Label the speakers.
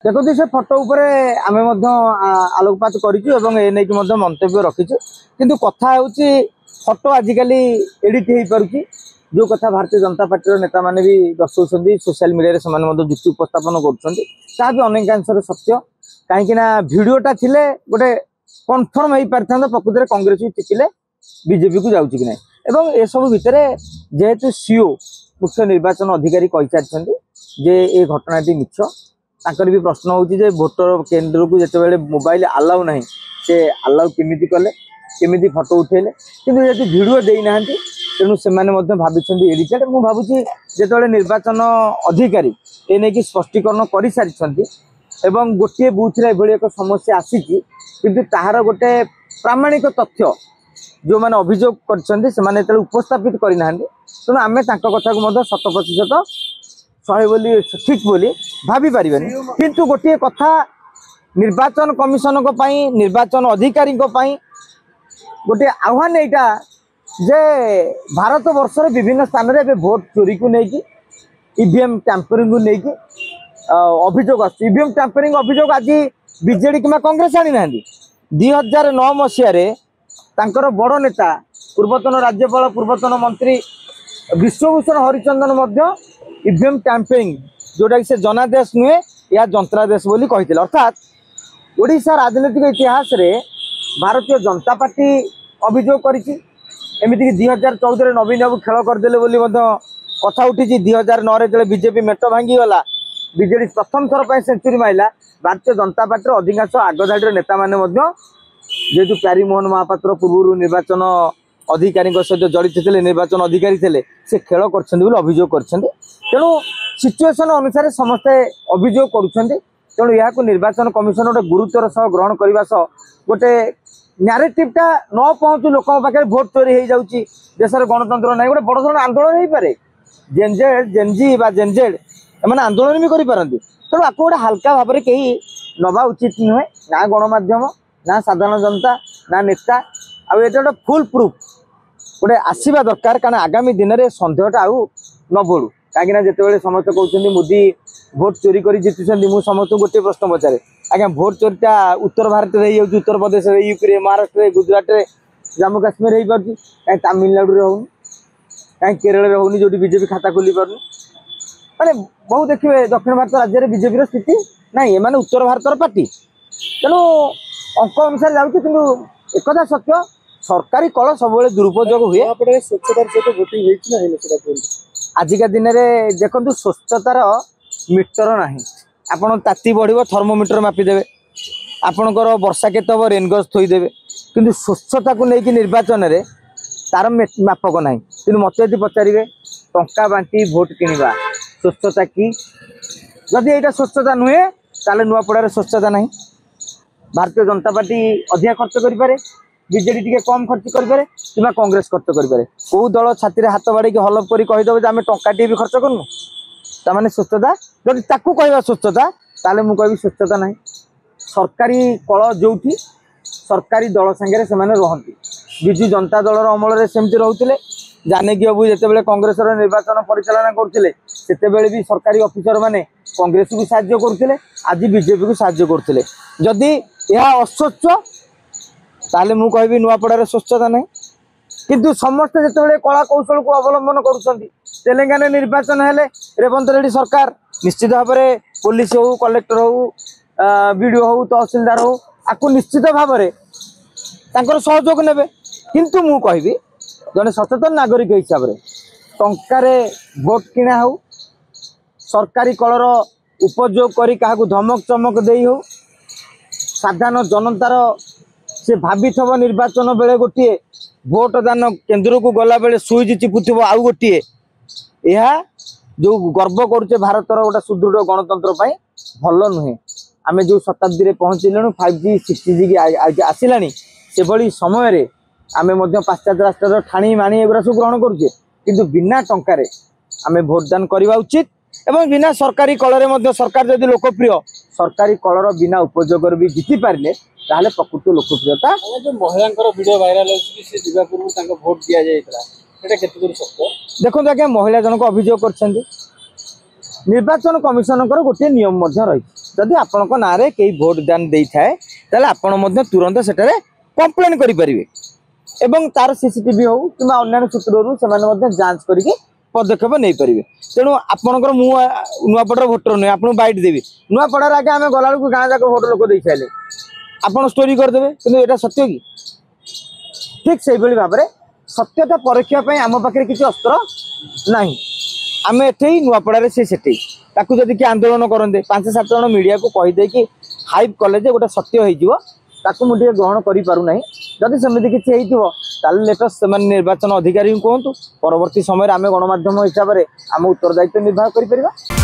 Speaker 1: देखो से फटो उपरे आमे आलोकपात करूँ एने मंतव्य रखीचु किंतु कथा होची फटो आजिकल एडिट हो पारुची जो कथा भारतीय जनता पार्टी नेता माने भी दर्शाउछन्ती सोशल मीडिया से जुक्ति उपस्थापन करुँचा भी अनेकांश सत्य कहीं भिडटा थिले गोटे कन्फर्म हो पारि प्रकृत में कांग्रेस को टिकिले बीजेपी को जाऊँ कि ना ए सब भितर जेहेतु सीओ मुख्य निर्वाचन अधिकारी कही सारी जे ये घटनाटी मिछ तांकर भी प्रश्न होची जे भोटर केन्द्र को जिते मोबाइल अलाउ ना से अलाउ केमिति कले केमिति फोटो उठेले किंतु ये वीडियो देना तेणु से भाई एडिटेड मु भावुची जो निर्वाचन अधिकारी ए नहीं स्पष्टीकरण कर सारी एवं गोटे बूथ एक समस्या आसी किंतु ताहार गोटे प्रामाणिक तथ्य जो मैंने अभियोग कर उपस्थापित करना तेणु आम कथा को 100% सही बोली ठीक बोली भाभी पारिबेनी किंतु गोटे कथा निर्वाचन कमिशन को पाई निर्वाचन अधिकारी को पाई गोटे आह्वान एटा जे भारत वर्ष विभिन्न स्थान रे भोट चोरी को लेकिन ईवीएम टैंपरिंग को लेकिन अभियोग ईवीएम टैंपरिंग अभियोग आज बीजेडी कि कांग्रेस आनी ना 2009 मसीह तांकर बड़ नेता पूर्वतन राज्यपाल पूर्वतन मंत्री विश्वभूषण हरिचंदन ईवीएम टैंपरिंग जोटा कि से जनादेश नुहे या जंत्रादेश बोली कही अर्थात ओडिशा राजनीतिक इतिहास रे भारतीय जनता पार्टी अभियोग करमिति 2014 नवीन बाबू खेल करदे बोली कथा उठी 2009 जो बीजेपी मेट भांगीगला बीजेडी प्रथम थर पर सेंचुरी माइला भारतीय जनता पार्टी अधिकांश आगधाड़ी नेता मैंने जेहेतु प्यारीमोहन महापात्र पूर्व निर्वाचन अधिकारी सहित जड़ित थे निर्वाचन अधिकारी थे से खेल कर तेणु सिचुएसन अनुसार समस्ते अभियोग करुँच यह निर्वाचन कमिशन गोटे गुरुत्वर सह ग्रहण करने सह गोटे न्यारेटिवटा न पहुँचू लोक पाखे भोट चोरी हो जाऊँगी देश गणतंत्र ना गोटे बड़ धरण आंदोलन हो पारे जेनजेड जेनजी बा जेनजेड एम आंदोलन भी करपारती तेणु आपको गोटे हाल्का भाव में कहीं नवा उचित नुहे ना गणमाध्यम ना साधारण जनता ना नेता आ गोटे फुल प्रूफ गोटे आसवा दरकार कारण आगामी दिन में सन्देहटा आउ न बढ़ू कहीं जिते समस्त कहते मोदी भोट चोरी कर जीतुंट मुझे समस्त गोटे प्रश्न पचारे आज्ञा भोट चोरीटा उत्तर भारत में हो उत्तर प्रदेश यूपी महाराष्ट्र गुजरात जम्मू काश्मीर हो पार्टी कहीं तमिलनाडु होनी कहीं केरल में होनी जो बीजेपी खाता खोली पार्टी माने बहुत देखिए दक्षिण भारत राज्य में बीजेपी स्थिति ना ये उत्तर भारत पार्टी तेणु अंक अनुसार जाऊँ एकथा सत्य सरकारी कल सब दुरुपयोग हुए स्वच्छतार आजिका दिन में देखो स्वच्छतार मीटर ना आपड़ ताती बढ़ थर्मोमीटर मापिदेवे आपणकर वर्षा केत हम रेनगज थोदेवे कि स्वच्छता को लेकिन निर्वाचन में तार मापक ना कि मत यदि पचारे टंका बांटी भोट किणवा स्वच्छता कि जदि यहाँ स्वच्छता नुहे ताले नुआपड़ार स्वच्छता ना भारतीय जनता पार्टी अधिका खर्च करें बीजेडी टी कम खर्च करें कि कांग्रेस खर्च करें कौ दल छाती हाथ बाड़ी हलफ कर कहीदेव आम टाटे भी खर्च करूँ ताने स्वच्छता जब ताकू कह स्वच्छता ताले मु कह स्वच्छता ना सरकारी कल जो सरकारी दल सांगे से रहती विजु जनता दल अमल सेमती रोते जानकी बाबू जिते कांग्रेस निर्वाचन परिचालना करते भी सरकारी ऑफिसर माने कांग्रेस को साहाय्य करते आज बीजेपी को साहाय्य करते जदि यह अस्वच्छ ताले मु कहबी नुआपड़ार स्वच्छता ना किंतु समस्त जिते कला कौशल को अवलंबन कर तेलंगाना निर्वाचन हेले रेवंत रेड्डी सरकार निश्चित भाव में पुलिस हो कलेक्टर हो बीडीओ हो तहसीलदार हो आपको निश्चित भाव में सहयोग ने किंतु मु कहबी जने सचेतन नागरिक हिसाब से टंकार भोट किणा हो सरकारी कलर उपयोग करी क्या धमक चमक दे हो साधारण जनतार से भावी निर्वाचन बेले गोटे भोट दान केन्द्र को गला बेले सुईज चिपुव आउ गोटे यह जो गर्व करुचे भारतर गोटे सुदृढ़ गणतंत्र भल नुहे आम जो शताब्दी पहुँचलु 5G 6G आसला से भली समय आम पाश्चात्य राष्ट्र ठाणी माणी एगुरा सब ग्रहण करुचे किंतु बिना टंकार आम भोटदान करवा उचित एवं बिना सरकारी कलर सरकार जदि लोकप्रिय सरकारी कलर बिना उपयोग भी जीति पारे ताहले प्रकृत लोकप्रियता
Speaker 2: जो महिला वीडियो वायरल होगा पूर्व भोट दि जाता
Speaker 1: देखो आज्ञा महिला जनक अभियोग कर निर्वाचन कमिशन गोटे नियम रही जदि आपण ना कई भोट दान दे थाए ताले आपण मध्य तुरंत सेटारे कंप्लेन करि परिबे एवं तार सीसीटीवी हो कि अन्य सूत्रु से जांच करके पदक्षेप नहीं पारे। तेणु आपंकर मु नुआपड़ार भोटर नुहे आपको बैठ देवी नुआपड़ार आगे आम गला गाँ जाक भोट लोक दे सारे आपड़ स्टोरी करदे कि यहाँ सत्य कि ठीक से भाव में सत्यता परीक्षा आम पाखे किसी अस्त्र ना आम एठे नुआपड़ार सी सेठी ताकू जदि किए आंदोलन करते 5-7 जन मीडिया को कहीदे कि हाइप कले गोटे सत्य हो मुझे ग्रहण करें जदि सेमती किसी लेटेस्ट से निर्वाचन अधिकारी कहतु परवर्ती समय आम गणमाध्यम हिसाब से आम उत्तरदायित्व निर्वाह करें।